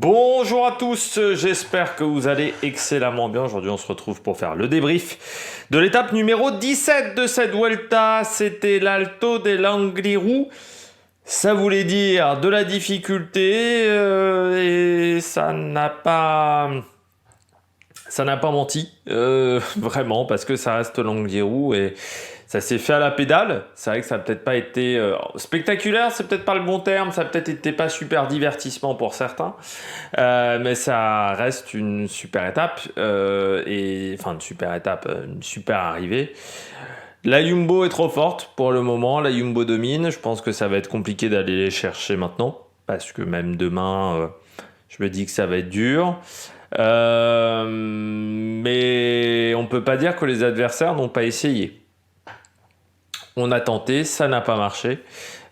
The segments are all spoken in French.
Bonjour à tous, j'espère que vous allez excellemment bien. Aujourd'hui, on se retrouve pour faire le débrief de l'étape numéro 17 de cette Vuelta. C'était l'Alto del Angliru. Ça voulait dire de la difficulté et ça n'a pas menti, vraiment, parce que ça reste l'Angliru et ça s'est fait à la pédale. C'est vrai que ça n'a peut-être pas été spectaculaire, c'est peut-être pas le bon terme, ça n'a peut-être été pas super divertissement pour certains, mais ça reste une super étape, une super arrivée. La Jumbo est trop forte pour le moment, la Jumbo domine, je pense que ça va être compliqué d'aller les chercher maintenant, parce que même demain, je me dis que ça va être dur. Mais on peut pas dire que les adversaires n'ont pas essayé. On a tenté, ça n'a pas marché.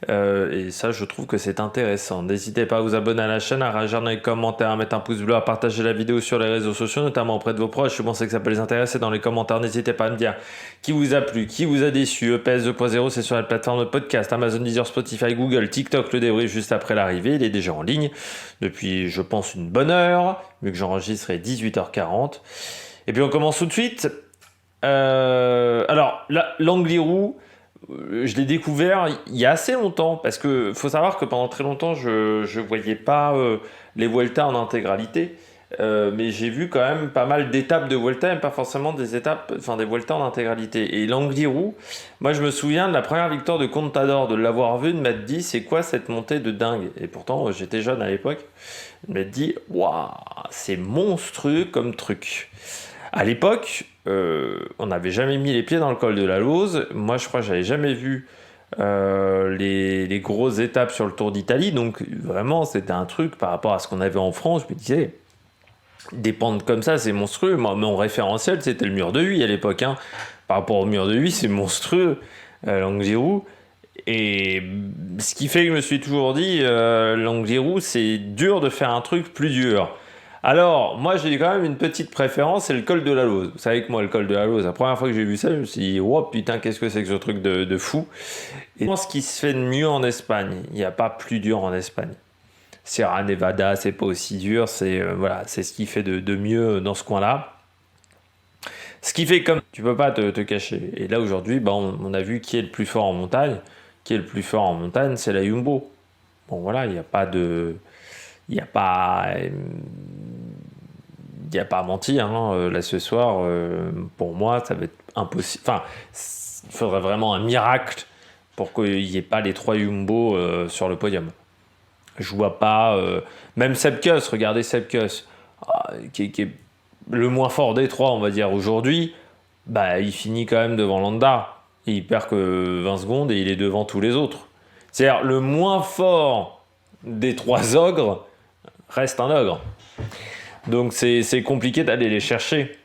Et ça, je trouve que c'est intéressant. N'hésitez pas à vous abonner à la chaîne, à réagir dans les commentaires, à mettre un pouce bleu, à partager la vidéo sur les réseaux sociaux, notamment auprès de vos proches. Je pense que ça peut les intéresser. Dans les commentaires, n'hésitez pas à me dire qui vous a plu, qui vous a déçu. EPS 2.0, c'est sur la plateforme de podcast, Amazon, Deezer, Spotify, Google, TikTok. Le débrief juste après l'arrivée. Il est déjà en ligne depuis, je pense, une bonne heure, vu que j'enregistre à 18h40. Et puis on commence tout de suite. Alors, l'Angliru, je l'ai découvert il y a assez longtemps, parce que faut savoir que pendant très longtemps je voyais pas les Vuelta en intégralité, mais j'ai vu quand même pas mal d'étapes de Vuelta, et pas forcément des Vuelta en intégralité. Et l'Angliru, moi je me souviens de la première victoire de Contador, de l'avoir vu, de m'être dit c'est quoi cette montée de dingue. Et pourtant j'étais jeune à l'époque, de m'être dit waouh, c'est monstrueux comme truc. À l'époque, on n'avait jamais mis les pieds dans le col de la Lauze. Moi, je crois que j'avais jamais vu les grosses étapes sur le Tour d'Italie. Donc, vraiment, c'était un truc par rapport à ce qu'on avait en France. Je me disais, des pentes comme ça, c'est monstrueux. Moi, mon référentiel, c'était le mur de Huy à l'époque. Hein. Par rapport au mur de Huy, c'est monstrueux, l'Angliru. Et ce qui fait que je me suis toujours dit, l'Angliru, c'est dur de faire un truc plus dur. Alors, moi, j'ai quand même une petite préférence, c'est le col de la Lauze. Vous savez que moi, le col de la Lauze, la première fois que j'ai vu ça, je me suis dit, oh putain, qu'est-ce que c'est que ce truc de fou. Et ce qui se fait de mieux en Espagne, il n'y a pas plus dur en Espagne. Sierra Nevada, c'est pas aussi dur, c'est ce qui fait de mieux dans ce coin-là. Ce qui fait comme tu peux pas te cacher. Et là, aujourd'hui, on a vu qui est le plus fort en montagne. Qui est le plus fort en montagne, c'est la Jumbo. Bon, voilà, il n'y a pas de... Il n'y a pas à mentir, hein. Là ce soir, pour moi, ça va être impossible. Enfin, il faudrait vraiment un miracle pour qu'il n'y ait pas les trois Jumbo sur le podium. Je vois pas. Même Sepkus, regardez Sepkus, qui est le moins fort des trois, on va dire, aujourd'hui. Il finit quand même devant Landa. Et il perd que 20 secondes et il est devant tous les autres. C'est-à-dire, le moins fort des trois ogres reste un ogre. Donc c'est compliqué d'aller les chercher.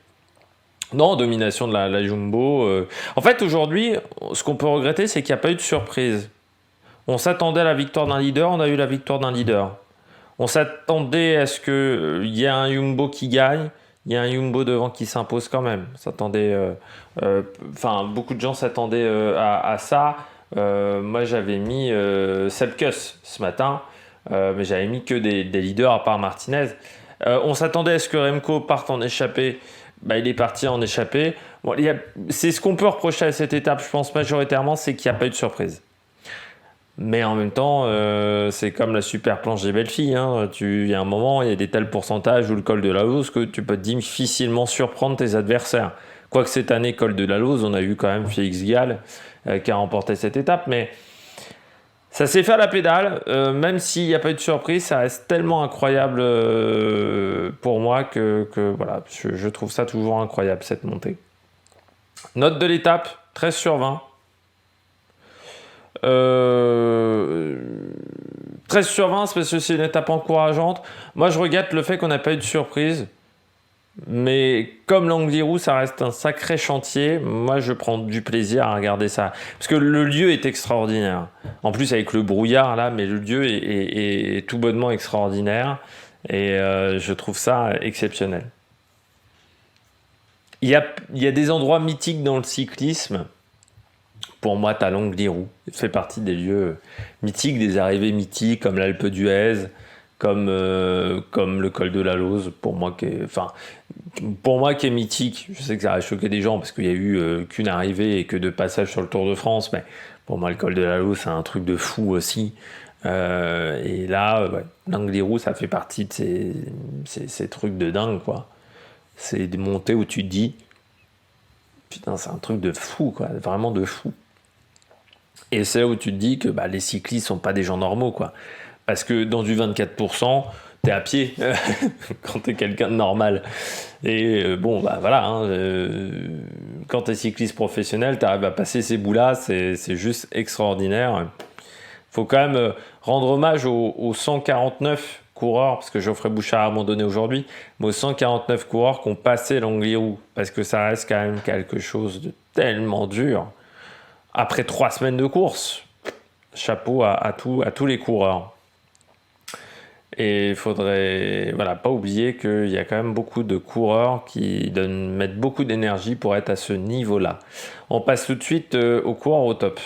Non, domination de la Jumbo. En fait, aujourd'hui, ce qu'on peut regretter, c'est qu'il n'y a pas eu de surprise. On s'attendait à la victoire d'un leader, on a eu la victoire d'un leader. On s'attendait à ce qu'il y ait un Jumbo qui gagne, il y a un Jumbo devant qui s'impose quand même. Beaucoup de gens s'attendaient à ça. Moi, j'avais mis Sepkus ce matin. Mais j'avais mis que des leaders à part Martinez. On s'attendait à ce que Remco parte en échappée. Il est parti en échappée. Bon, c'est ce qu'on peut reprocher à cette étape, je pense majoritairement, c'est qu'il n'y a pas eu de surprise. Mais en même temps, c'est comme la super planche des belles filles. Hein. Il y a un moment, il y a des tels pourcentages où le col de la Lauze que tu peux difficilement surprendre tes adversaires. Quoique cette année, col de la Lauze, on a vu quand même Félix Gall qui a remporté cette étape. Mais ça s'est fait à la pédale, même s'il n'y a pas eu de surprise, ça reste tellement incroyable pour moi que voilà, je trouve ça toujours incroyable cette montée. Note de l'étape, 13 sur 20. 13 sur 20, c'est parce que c'est une étape encourageante. Moi, je regrette le fait qu'on n'a pas eu de surprise. Mais comme l'Angliru, ça reste un sacré chantier. Moi, je prends du plaisir à regarder ça. Parce que le lieu est extraordinaire. En plus, avec le brouillard, là, mais le lieu est tout bonnement extraordinaire. Et je trouve ça exceptionnel. Il y a des endroits mythiques dans le cyclisme. Pour moi, t'as l'Angliru. Il fait partie des lieux mythiques, des arrivées mythiques, comme l'Alpe d'Huez, comme le col de la Lose, pour moi qui est mythique. Je sais que ça a choqué des gens parce qu'il y a eu qu'une arrivée et que deux passages sur le Tour de France, mais pour moi le col de la Lose c'est un truc de fou aussi. Et là, ouais, l'Angliru, ça fait partie de ces trucs de dingue, quoi. C'est des montées où tu te dis, putain, c'est un truc de fou, quoi, vraiment de fou. Et c'est là où tu te dis que bah, les cyclistes sont pas des gens normaux, quoi. Parce que dans du 24%, t'es à pied quand t'es quelqu'un de normal. Et bon, bah voilà, hein, quand t'es cycliste professionnel, t'arrives à passer ces bouts-là, c'est juste extraordinaire. Faut quand même rendre hommage aux 149 coureurs, parce que Geoffrey Bouchard a abandonné aujourd'hui, mais aux 149 coureurs qui ont passé l'Angliru, parce que ça reste quand même quelque chose de tellement dur. Après 3 semaines de course, chapeau à tous les coureurs. Et il faudrait pas oublier qu'il y a quand même beaucoup de coureurs qui mettent beaucoup d'énergie pour être à ce niveau-là. On passe tout de suite aux coureurs au top.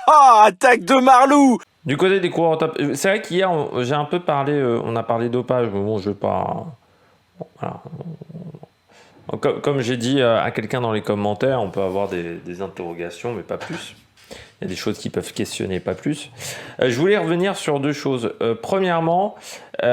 Attaque de Marlou! Du côté des coureurs au top, c'est vrai qu'hier j'ai un peu parlé, on a parlé dopage, mais bon, je vais pas. Voilà. Comme j'ai dit à quelqu'un dans les commentaires, on peut avoir des interrogations, mais pas plus. Il y a des choses qui peuvent questionner, pas plus. Je voulais revenir sur 2 choses. Premièrement, hier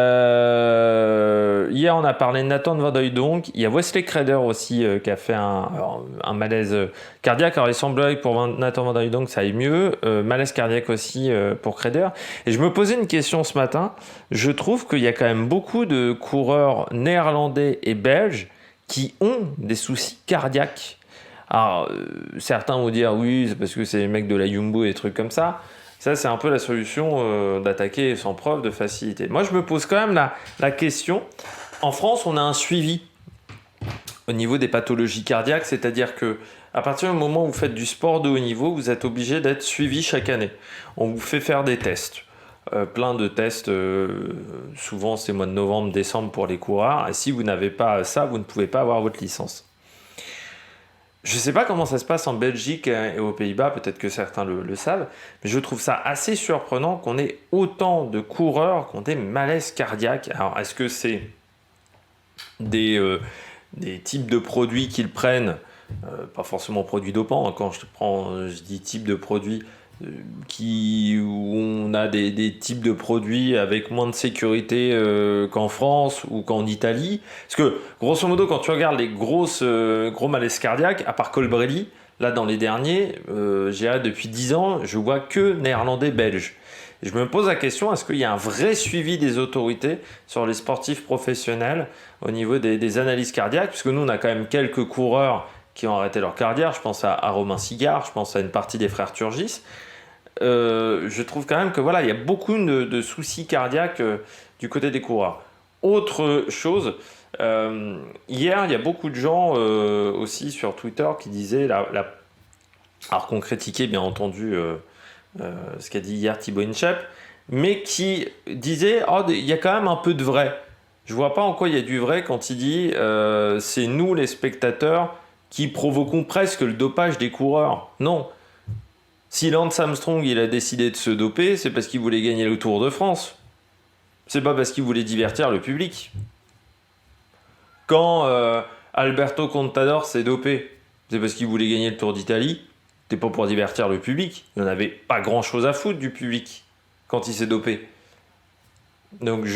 on a parlé de Nathan Van Hooydonck. Il y a Wesley Creder aussi qui a fait un malaise cardiaque. Alors il semblerait que pour Nathan Van Hooydonck ça aille mieux. Malaise cardiaque aussi pour Creder. Et je me posais une question ce matin. Je trouve qu'il y a quand même beaucoup de coureurs néerlandais et belges qui ont des soucis cardiaques. Alors, certains vont dire oui, c'est parce que c'est les mecs de la Jumbo et des trucs comme ça. Ça, c'est un peu la solution d'attaquer sans preuve de facilité. Moi, je me pose quand même la question. En France, on a un suivi au niveau des pathologies cardiaques, c'est-à-dire que à partir du moment où vous faites du sport de haut niveau, vous êtes obligé d'être suivi chaque année. On vous fait faire des tests. Plein de tests, souvent c'est mois de novembre, décembre pour les coureurs. Et si vous n'avez pas ça, vous ne pouvez pas avoir votre licence. Je ne sais pas comment ça se passe en Belgique et aux Pays-Bas, peut-être que certains le savent, mais je trouve ça assez surprenant qu'on ait autant de coureurs qui ont des malaises cardiaques. Alors, est-ce que c'est des types de produits qu'ils prennent, pas forcément produits dopants, hein, quand je dis type de produits, où on a des types de produits avec moins de sécurité qu'en France ou qu'en Italie. Parce que, grosso modo, quand tu regardes les gros malaises cardiaques, à part Colbrelli, là, dans les derniers, depuis 10 ans, je vois que néerlandais, belges. Et je me pose la question, est-ce qu'il y a un vrai suivi des autorités sur les sportifs professionnels au niveau des analyses cardiaques? Puisque nous, on a quand même quelques coureurs qui ont arrêté leur carrière. Je pense à Romain Sigard, je pense à une partie des frères Turgis. Je trouve quand même que voilà, il y a beaucoup de soucis cardiaques du côté des coureurs. Autre chose, hier, il y a beaucoup de gens aussi sur Twitter qui disaient, alors qu'on critiquait bien entendu ce qu'a dit hier Thibaut Inchep, mais qui disaient il y a quand même un peu de vrai. Je vois pas en quoi il y a du vrai quand il dit c'est nous les spectateurs qui provoquons presque le dopage des coureurs. Non. Si Lance Armstrong il a décidé de se doper, c'est parce qu'il voulait gagner le Tour de France. C'est pas parce qu'il voulait divertir le public. Quand Alberto Contador s'est dopé, c'est parce qu'il voulait gagner le Tour d'Italie. C'était pas pour divertir le public. Il n'en avait pas grand chose à foutre du public quand il s'est dopé. Donc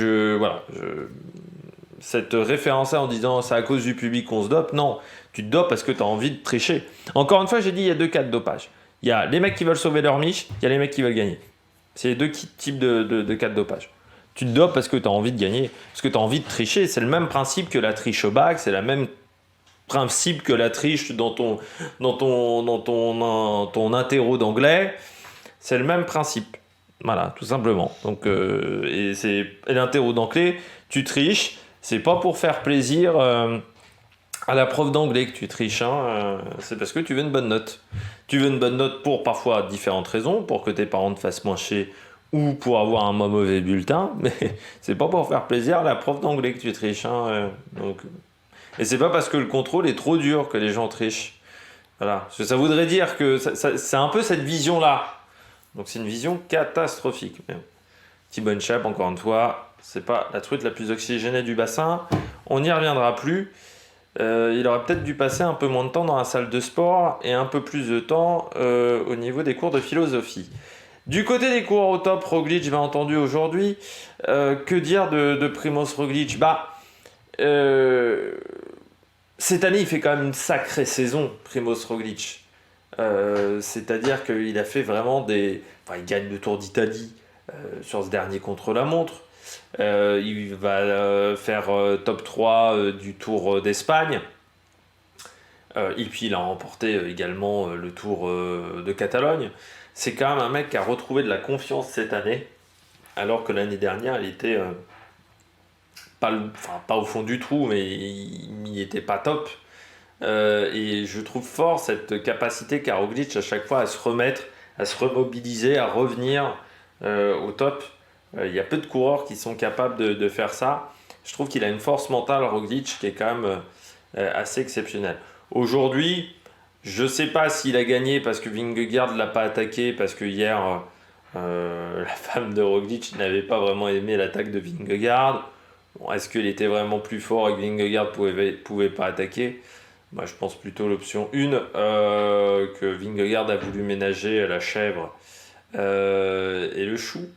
cette référence-là en disant c'est à cause du public qu'on se dope, non. Tu te dopes parce que tu as envie de tricher. Encore une fois, j'ai dit il y a 2 cas de dopage. Il y a les mecs qui veulent sauver leur miche, il y a les mecs qui veulent gagner. C'est les 2 types de cas de dopage. Tu te dopes parce que tu as envie de gagner, parce que tu as envie de tricher. C'est le même principe que la triche au bac, c'est le même principe que la triche dans ton interro d'anglais. C'est le même principe. Voilà, tout simplement. Donc, et l'interro d'anglais, tu triches, c'est pas pour faire plaisir à la prof d'anglais que tu triches, c'est parce que tu veux une bonne note. Tu veux une bonne note pour parfois différentes raisons, pour que tes parents te fassent moins chier ou pour avoir un mauvais bulletin, mais c'est pas pour faire plaisir à la prof d'anglais que tu triches. Et c'est pas parce que le contrôle est trop dur que les gens trichent. Voilà. Parce que ça voudrait dire que c'est un peu cette vision-là. Donc c'est une vision catastrophique. Thibaut Inchep, encore une fois, C'est pas la truite la plus oxygénée du bassin. On n'y reviendra plus. Il aurait peut-être dû passer un peu moins de temps dans la salle de sport et un peu plus de temps au niveau des cours de philosophie. Du côté des coureurs au top, Roglic, bien entendu, aujourd'hui. Que dire de Primoz Roglic? Cette année, il fait quand même une sacrée saison, Primoz Roglic. C'est-à-dire qu'il a fait vraiment des... Enfin, il gagne le Tour d'Italie sur ce dernier contre-la-montre. Il va faire top 3 du Tour d'Espagne. Et puis il a remporté également le Tour de Catalogne. C'est quand même un mec qui a retrouvé de la confiance cette année, alors que l'année dernière, il était pas au fond du trou, mais il n'y était pas top. Et je trouve fort cette capacité qu'a Roglic à chaque fois à se remettre, à se remobiliser, à revenir au top. Il y a peu de coureurs qui sont capables de faire ça. Je trouve qu'il a une force mentale, Roglic, qui est quand même assez exceptionnelle. Aujourd'hui, je ne sais pas s'il a gagné parce que Vingegaard ne l'a pas attaqué, parce que hier, la femme de Roglic n'avait pas vraiment aimé l'attaque de Vingegaard. Bon, est-ce qu'il était vraiment plus fort et que Vingegaard pouvait pas attaquer? Moi, je pense plutôt l'option 1, que Vingegaard a voulu ménager la chèvre et le chou.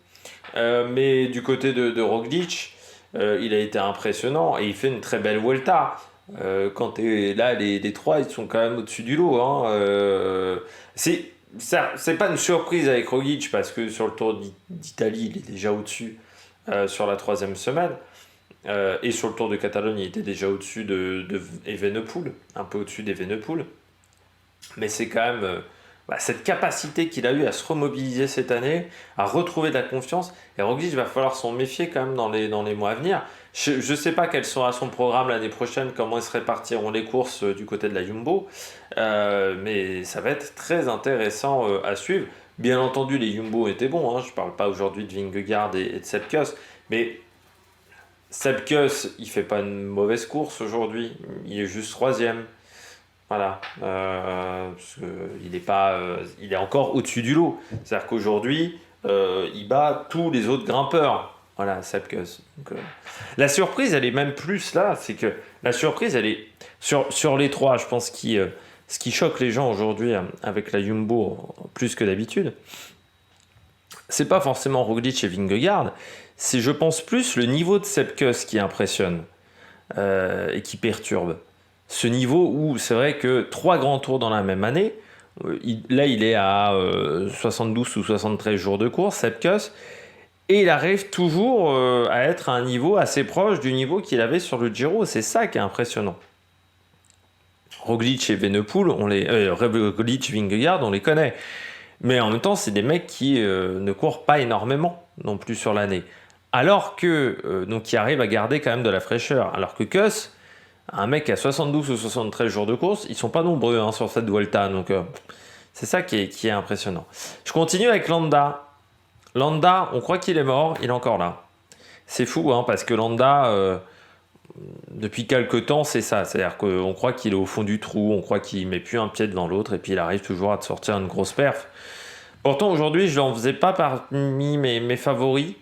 Mais du côté de Roglic, il a été impressionnant et il fait une très belle Vuelta. Quand t'es là, les trois, ils sont quand même au-dessus du lot. C'est pas une surprise avec Roglic parce que sur le Tour d'Italie, il est déjà au-dessus sur la 3e semaine. Et sur le Tour de Catalogne, il était déjà au-dessus de Evenepoel, un peu au-dessus d'Evenepoel. Mais c'est quand même cette capacité qu'il a eu à se remobiliser cette année, à retrouver de la confiance. Et Roglic, il va falloir s'en méfier quand même dans les mois à venir. Je ne sais pas quel sera son programme l'année prochaine, comment ils se répartiront les courses du côté de la Jumbo. Mais ça va être très intéressant à suivre. Bien entendu, les Jumbo étaient bons. Je ne parle pas aujourd'hui de Vingegaard et de Sepp Kuss. Mais Sepp Kuss, il ne fait pas une mauvaise course aujourd'hui. Il est juste 3e. Voilà, parce il est encore au-dessus du lot. C'est-à-dire qu'aujourd'hui, il bat tous les autres grimpeurs. Voilà, Sepp Kuss. Donc, la surprise, elle est même plus là. C'est que la surprise, elle est sur les trois. Je pense que ce qui choque les gens aujourd'hui avec la Jumbo plus que d'habitude, c'est pas forcément Roglic et Vingegaard. C'est, je pense, plus le niveau de Sepp Kuss qui impressionne et qui perturbe. Ce niveau où c'est vrai que 3 grands tours dans la même année, il est à 72 ou 73 jours de course, Sepp Kuss, et il arrive toujours à être à un niveau assez proche du niveau qu'il avait sur le Giro. C'est ça qui est impressionnant. Roglic et Evenepoel, Roglic, Vingegaard, on les connaît. Mais en même temps, c'est des mecs qui ne courent pas énormément non plus sur l'année. Alors que, donc, qui arrivent à garder quand même de la fraîcheur. Alors que Kuss, un mec à 72 ou 73 jours de course, ils sont pas nombreux sur cette Vuelta, donc c'est ça qui est impressionnant. Je continue avec Landa. Landa, on croit qu'il est mort, il est encore là. C'est fou, parce que Landa, depuis quelques temps, c'est ça. C'est-à-dire qu'on croit qu'il est au fond du trou, on croit qu'il met plus un pied devant l'autre, et puis il arrive toujours à te sortir une grosse perf. Pourtant, aujourd'hui, je n'en faisais pas parmi mes favoris.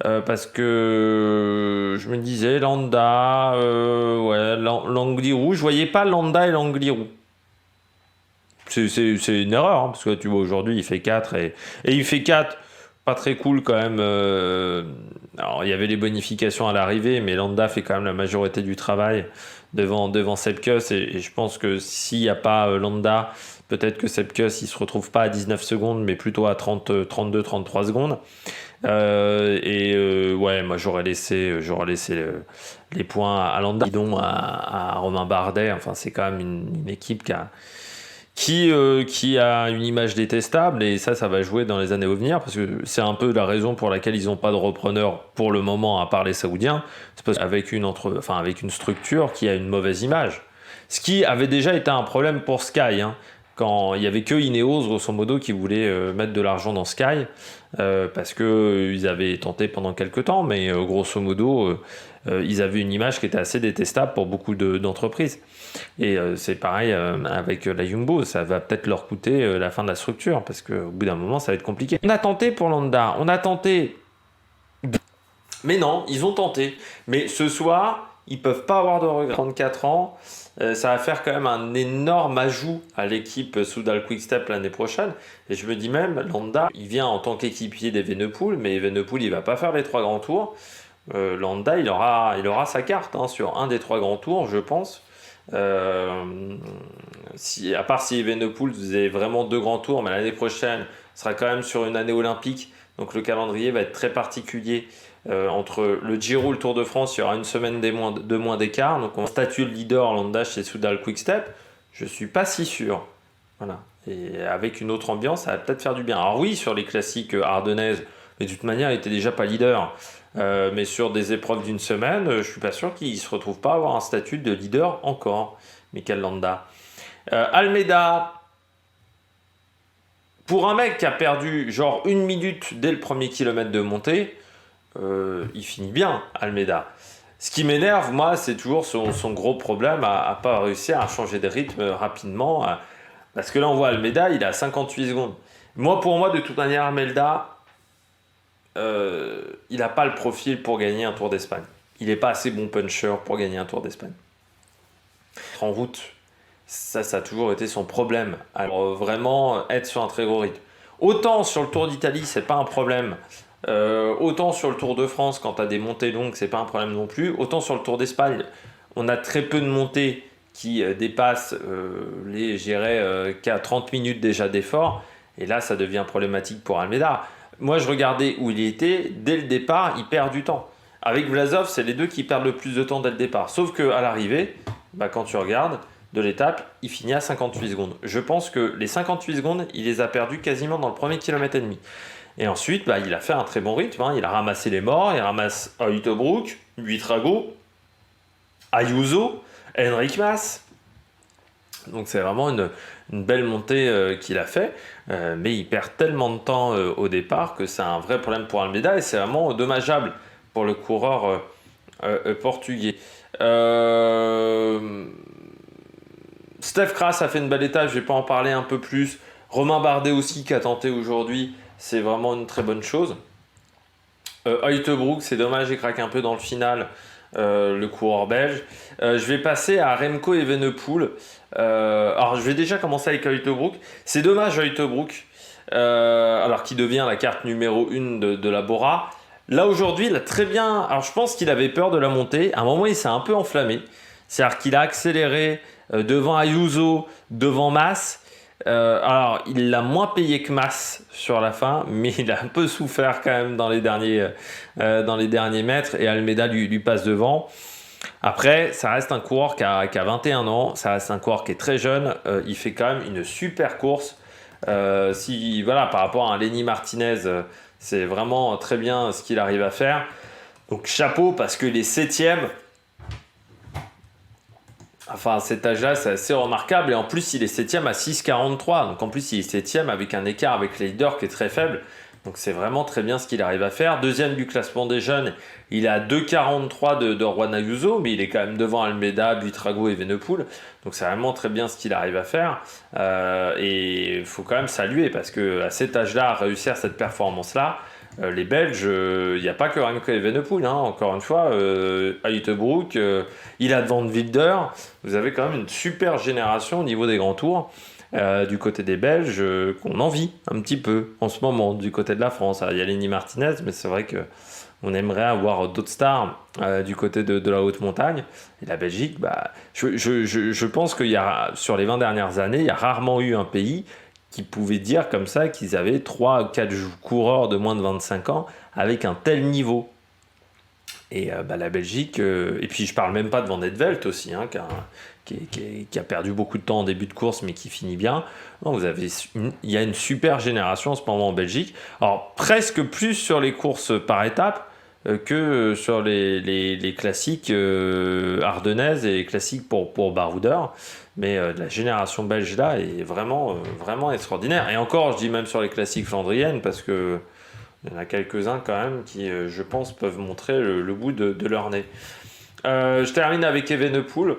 Parce que je me disais Landa, l'Angliru, je voyais pas Landa et l'Angliru. C'est une erreur, parce que tu vois aujourd'hui il fait 4 et il fait 4, pas très cool quand même. Alors il y avait les bonifications à l'arrivée, mais Landa fait quand même la majorité du travail devant Sepp Kuss et je pense que s'il n'y a pas Landa, peut-être que Sepp Kuss il se retrouve pas à 19 secondes mais plutôt à 32-33 secondes. Moi j'aurais laissé les points à Landa, à Romain Bardet. Enfin, c'est quand même une équipe qui a une image détestable et ça va jouer dans les années à venir parce que c'est un peu la raison pour laquelle ils n'ont pas de repreneur pour le moment à part les Saoudiens. C'est parce qu'avec avec une structure qui a une mauvaise image. Ce qui avait déjà été un problème pour Sky, quand il n'y avait que Ineos, grosso modo, qui voulait mettre de l'argent dans Sky, parce qu'ils avaient tenté pendant quelques temps, mais grosso modo, ils avaient une image qui était assez détestable pour beaucoup d'entreprises. Et c'est pareil avec la Jumbo, ça va peut-être leur coûter la fin de la structure, parce qu'au bout d'un moment, ça va être compliqué. On a tenté pour Landa, on a tenté Mais non, ils ont tenté. Mais ce soir, ils peuvent pas avoir de regrets. 34 ans, ça va faire quand même un énorme ajout à l'équipe Soudal Quick-Step l'année prochaine. Et je me dis même, Landa, il vient en tant qu'équipier d'Evenepoel, mais Evenepoel, il va pas faire les 3 grands tours. Landa, il aura sa carte hein, sur un des 3 grands tours, je pense. À part si Evenepoel faisait vraiment 2 grands tours, mais l'année prochaine sera quand même sur une année olympique, donc le calendrier va être très particulier. Entre le Giro et le Tour de France, il y aura une semaine de moins d'écart, donc on statue le leader Landa chez Soudal Quick-Step, je suis pas si sûr. Voilà. Et avec une autre ambiance, ça va peut-être faire du bien. Alors oui, sur les classiques ardennaises, mais de toute manière, il était déjà pas leader. Mais sur des épreuves d'une semaine, je suis pas sûr qu'il se retrouve pas à avoir un statut de leader encore, Mikel Landa. Almeida, pour un mec qui a perdu genre 1 minute dès le premier kilomètre de montée, il finit bien, Almeida. Ce qui m'énerve, moi, c'est toujours son gros problème à pas réussir à changer de rythme rapidement. Parce que là, on voit Almeida, il est à 58 secondes. Pour moi, de toute manière, Almeida, il n'a pas le profil pour gagner un Tour d'Espagne. Il n'est pas assez bon puncher pour gagner un Tour d'Espagne. En route, ça a toujours été son problème. Alors vraiment, être sur un très gros rythme. Autant sur le Tour d'Italie, c'est pas un problème. Autant sur le Tour de France, quand tu as des montées longues, c'est pas un problème non plus. Autant sur le Tour d'Espagne, on a très peu de montées qui dépassent les, je dirais, 30 minutes déjà d'effort. Et là, ça devient problématique pour Almeida. Moi, je regardais où il était. Dès le départ, il perd du temps. Avec Vlasov, c'est les deux qui perdent le plus de temps dès le départ. Sauf qu'à l'arrivée, quand tu regardes de l'étape, il finit à 58 secondes. Je pense que les 58 secondes, il les a perdus quasiment dans le premier kilomètre et demi. Et ensuite, il a fait un très bon rythme. Il a ramassé les morts. Il ramasse Oytebroek, Buitrago, Ayuso, Henrik Mas. Donc c'est vraiment une belle montée qu'il a fait. Mais il perd tellement de temps au départ que c'est un vrai problème pour Almeida. Et c'est vraiment dommageable pour le coureur portugais. Steph Kras a fait une belle étape. Je ne vais pas en parler un peu plus. Romain Bardet aussi qui a tenté aujourd'hui. C'est vraiment une très bonne chose. Oytebroek, c'est dommage, il craque un peu dans le final, le coureur belge. Je vais passer à Remco Evenepoel. Alors, je vais déjà commencer avec Oytebroek. C'est dommage, Oytebroek, alors qu'il devient la carte numéro 1 de la Bora. Là, aujourd'hui, il a très bien... Alors, je pense qu'il avait peur de la montée. À un moment, il s'est un peu enflammé. C'est-à-dire qu'il a accéléré devant Ayuso, devant Mas. Alors, il l'a moins payé que Mas sur la fin, mais il a un peu souffert quand même dans les derniers mètres et Almeida lui passe devant. Après, ça reste un coureur qui a 21 ans, ça reste un coureur qui est très jeune, il fait quand même une super course. Par rapport à un Lenny Martinez, c'est vraiment très bien ce qu'il arrive à faire. Donc chapeau parce que les 7e, enfin, à cet âge-là, c'est assez remarquable. Et en plus, il est 7e à 6,43. Donc en plus, il est 7e avec un écart avec les leaders qui est très faible. Donc c'est vraiment très bien ce qu'il arrive à faire. Deuxième du classement des jeunes, il est à 2,43 de Juan Ayuso, mais il est quand même devant Almeida, Buitrago et Evenepoel. Donc c'est vraiment très bien ce qu'il arrive à faire. Et il faut quand même saluer parce qu'à cet âge-là, réussir cette performance-là, les Belges, il n'y a pas que Remco Evenepoel, encore une fois, Oytebroek, il a devant de Wilder. Vous avez quand même une super génération au niveau des grands tours. Du côté des Belges, qu'on envie un petit peu en ce moment, du côté de la France. Il y a Lenny Martinez, mais c'est vrai qu'on aimerait avoir d'autres stars du côté de la haute montagne. Et la Belgique, je pense qu'il y a, sur les 20 dernières années, il y a rarement eu un pays qui pouvait dire comme ça qu'ils avaient 3 ou 4 coureurs de moins de 25 ans avec un tel niveau. Et la Belgique, et puis je parle même pas de Van Velt aussi, qui a perdu beaucoup de temps en début de course, mais qui finit bien. Non, il y a une super génération en ce moment en Belgique. Alors, presque plus sur les courses par étapes que sur les classiques ardennaises et les classiques pour baroudeurs. Mais la génération belge là est vraiment, vraiment extraordinaire. Et encore, je dis même sur les classiques flandriennes, parce que il y en a quelques-uns quand même qui, je pense, peuvent montrer le bout de leur nez. Je termine avec Evenepoel.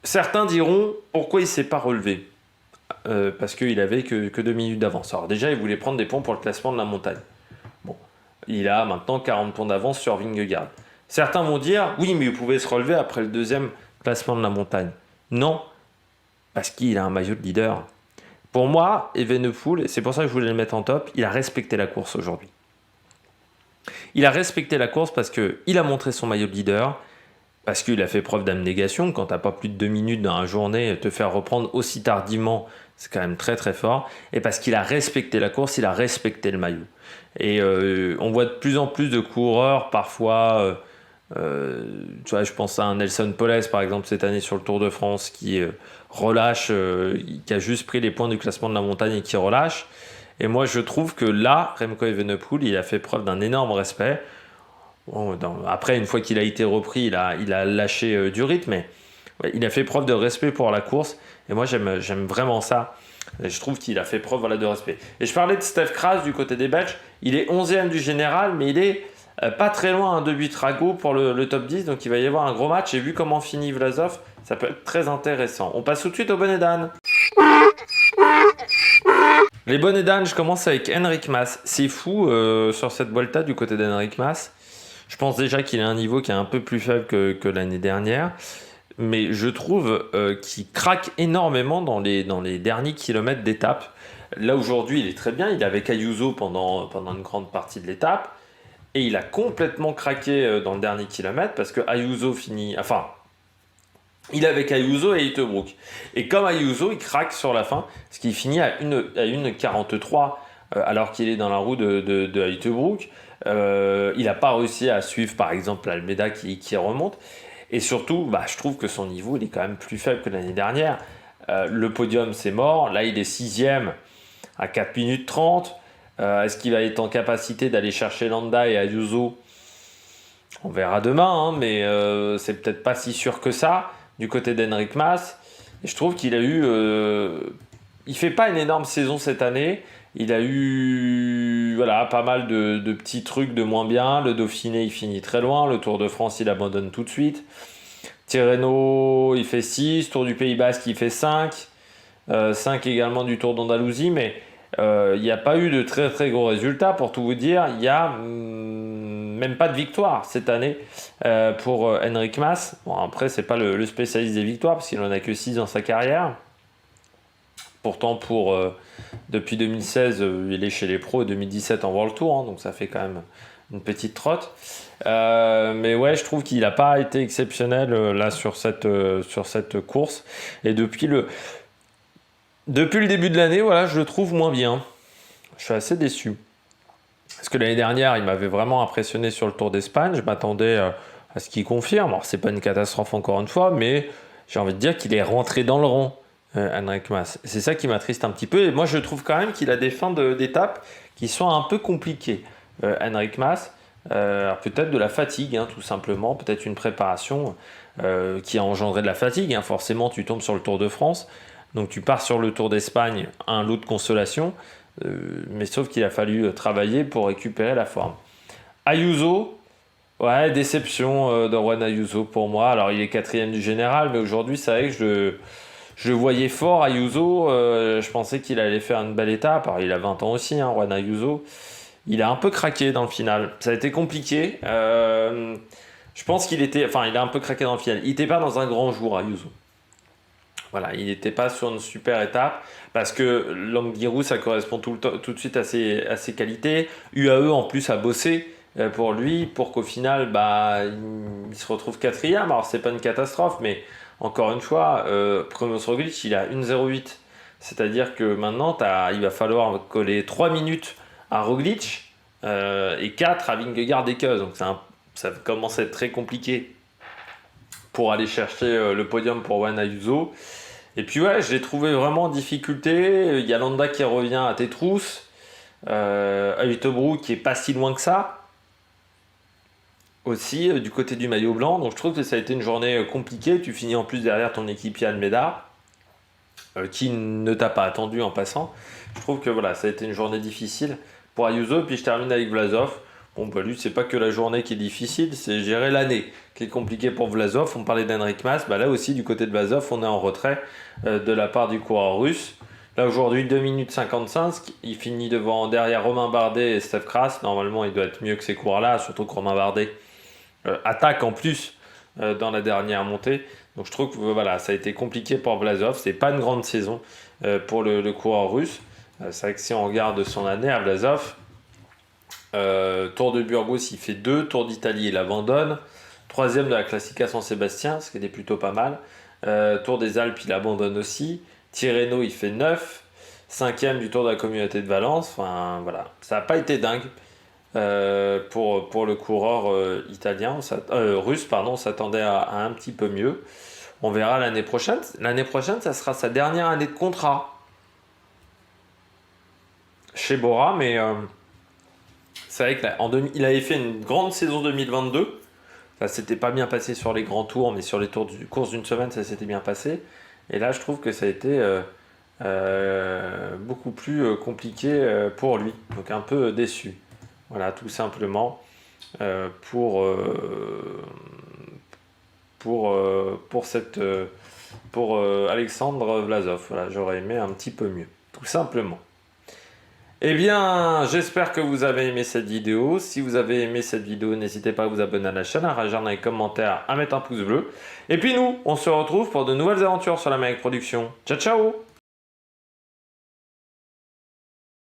Certains diront pourquoi il ne s'est pas relevé, parce qu'il avait que 2 minutes d'avance. Alors déjà, il voulait prendre des points pour le classement de la montagne. Bon, il a maintenant 40 points d'avance sur Vingegaard. Certains vont dire, oui, mais il pouvait se relever après le deuxième classement de la montagne. Non, parce qu'il a un maillot de leader. Pour moi, Evenepoel, et c'est pour ça que je voulais le mettre en top, il a respecté la course aujourd'hui. Il a respecté la course parce qu'il a montré son maillot de leader, parce qu'il a fait preuve d'abnégation. Quand tu n'as pas plus de 2 minutes dans la journée, te faire reprendre aussi tardivement, c'est quand même très très fort. Et parce qu'il a respecté la course, il a respecté le maillot. Et on voit de plus en plus de coureurs, parfois, tu vois, je pense à un Nelson Poles par exemple cette année sur le Tour de France, qui relâche, qui a juste pris les points du classement de la montagne et qui relâche. Et moi je trouve que là, Remco Evenepoel, il a fait preuve d'un énorme respect. Bon, après, une fois qu'il a été repris, il a lâché du rythme, mais ouais, il a fait preuve de respect pour la course. Et moi, j'aime vraiment ça. Et je trouve qu'il a fait preuve de respect. Et je parlais de Stef Kras du côté des Belges. Il est 11e du général, mais il est pas très loin de Buitrago pour le top 10. Donc il va y avoir un gros match. Et vu comment finit Vlasov, ça peut être très intéressant. On passe tout de suite au bonnet d'âne. Les bonnets d'âne, je commence avec Enric Mas. C'est fou sur cette Vuelta du côté d'Enric Mas. Je pense déjà qu'il a un niveau qui est un peu plus faible que l'année dernière. Mais je trouve qu'il craque énormément dans les derniers kilomètres d'étape. Là, aujourd'hui, il est très bien. Il est avec Ayuso pendant une grande partie de l'étape. Et il a complètement craqué dans le dernier kilomètre parce que Ayuso finit... Enfin, il est avec Ayuso et Hülkenberg. Et comme Ayuso, il craque sur la fin, parce qu'il finit à 1,43 alors qu'il est dans la roue de Hülkenberg. Il n'a pas réussi à suivre, par exemple, Almeida qui remonte. Et surtout, je trouve que son niveau, il est quand même plus faible que l'année dernière. Le podium, c'est mort. Là, il est 6e à 4 minutes 30. Est-ce qu'il va être en capacité d'aller chercher Landa et Ayuso ? On verra demain, mais c'est peut-être pas si sûr que ça du côté d'Enric Mas. Et je trouve qu'il a eu... il fait pas une énorme saison cette année. Il a eu pas mal de petits trucs de moins bien. Le Dauphiné, il finit très loin. Le Tour de France, il abandonne tout de suite. Tirreno, il fait 6. Tour du Pays Basque, il fait 5. 5 également du Tour d'Andalousie. Mais il n'y a pas eu de très très gros résultats. Pour tout vous dire, il n'y a même pas de victoire cette année pour Enric Mas. Bon, après, c'est pas le spécialiste des victoires parce qu'il en a que 6 dans sa carrière. Pourtant, depuis 2016, il est chez les pros et 2017 en World Tour, donc ça fait quand même une petite trotte. Mais ouais, je trouve qu'il n'a pas été exceptionnel là sur cette course. Et depuis le début de l'année, je le trouve moins bien. Je suis assez déçu. Parce que l'année dernière, il m'avait vraiment impressionné sur le Tour d'Espagne. Je m'attendais à ce qu'il confirme. Alors, c'est pas une catastrophe encore une fois, mais j'ai envie de dire qu'il est rentré dans le rang. Enric Mas. C'est ça qui m'attriste un petit peu. Et moi, je trouve quand même qu'il a des fins d'étape qui sont un peu compliquées. Enric Mas, peut-être de la fatigue, tout simplement. Peut-être une préparation qui a engendré de la fatigue. Forcément, tu tombes sur le Tour de France. Donc, tu pars sur le Tour d'Espagne, un lot de consolation. Mais sauf qu'il a fallu travailler pour récupérer la forme. Ayuso, ouais, déception de Juan Ayuso pour moi. Alors, il est 4e du général, mais aujourd'hui, c'est vrai que je le voyais fort, Ayuso. Je pensais qu'il allait faire une belle étape. Alors, il a 20 ans aussi, Juan Ayuso. Il a un peu craqué dans le final. Ça a été compliqué. Je pense il a un peu craqué dans le final. Il n'était pas dans un grand jour, Ayuso. Voilà, il n'était pas sur une super étape parce que l'Angliru, ça correspond tout de suite à ses qualités. UAE, en plus, a bossé pour lui pour qu'au final, il se retrouve 4e. Alors, c'est pas une catastrophe, mais encore une fois, Primož Roglič, il a 1,08. C'est-à-dire que maintenant, il va falloir coller 3 minutes à Roglič et 4 à Vingegaard et Kuss. Donc, ça commence à être très compliqué pour aller chercher le podium pour Juan Ayuso. Et puis ouais, je l'ai trouvé vraiment en difficulté. Il y a Landa qui revient à tes trousses. Hülkenberg qui est pas si loin que ça. Aussi, du côté du maillot blanc. Donc je trouve que ça a été une journée compliquée. Tu finis en plus derrière ton équipier Almeida, qui ne t'a pas attendu en passant. Je trouve que ça a été une journée difficile pour Ayuso. Et puis je termine avec Vlasov. Bon, lui, c'est pas que la journée qui est difficile, c'est gérer l'année qui est compliquée pour Vlasov. On parlait d'Enric Mas, là aussi, du côté de Vlasov, on est en retrait de la part du coureur russe. Là aujourd'hui 2 minutes 55, il finit derrière Romain Bardet et Steph Kras. Normalement il doit être mieux que ces coureurs-là, surtout que Romain Bardet attaque en plus dans la dernière montée. Donc je trouve que voilà, ça a été compliqué pour Vlasov. C'est pas une grande saison pour le coureur russe. C'est vrai que si on regarde son année à Vlasov, Tour de Burgos il fait 2, Tour d'Italie il abandonne, 3e de la Classica San Sébastien, ce qui était plutôt pas mal. Tour des Alpes il abandonne aussi, Tirreno il fait 9, 5e du Tour de la Communauté de Valence. Enfin voilà, ça n'a pas été dingue pour le coureur italien, russe pardon, on s'attendait à un petit peu mieux. On verra l'année prochaine. L'année prochaine, ça sera sa dernière année de contrat chez Bora, mais c'est vrai qu'il avait fait une grande saison 2022. Ça s'était pas bien passé sur les grands tours, mais sur les courses d'une semaine, ça s'était bien passé. Et là, je trouve que ça a été beaucoup plus compliqué pour lui. Donc un peu déçu. Voilà, tout simplement pour Alexandre Vlasov. Voilà, j'aurais aimé un petit peu mieux, tout simplement. Eh bien, j'espère que vous avez aimé cette vidéo. Si vous avez aimé cette vidéo, n'hésitez pas à vous abonner à la chaîne, à réagir dans les commentaires, à mettre un pouce bleu. Et puis nous, on se retrouve pour de nouvelles aventures sur l'Amérique Production. Ciao, ciao!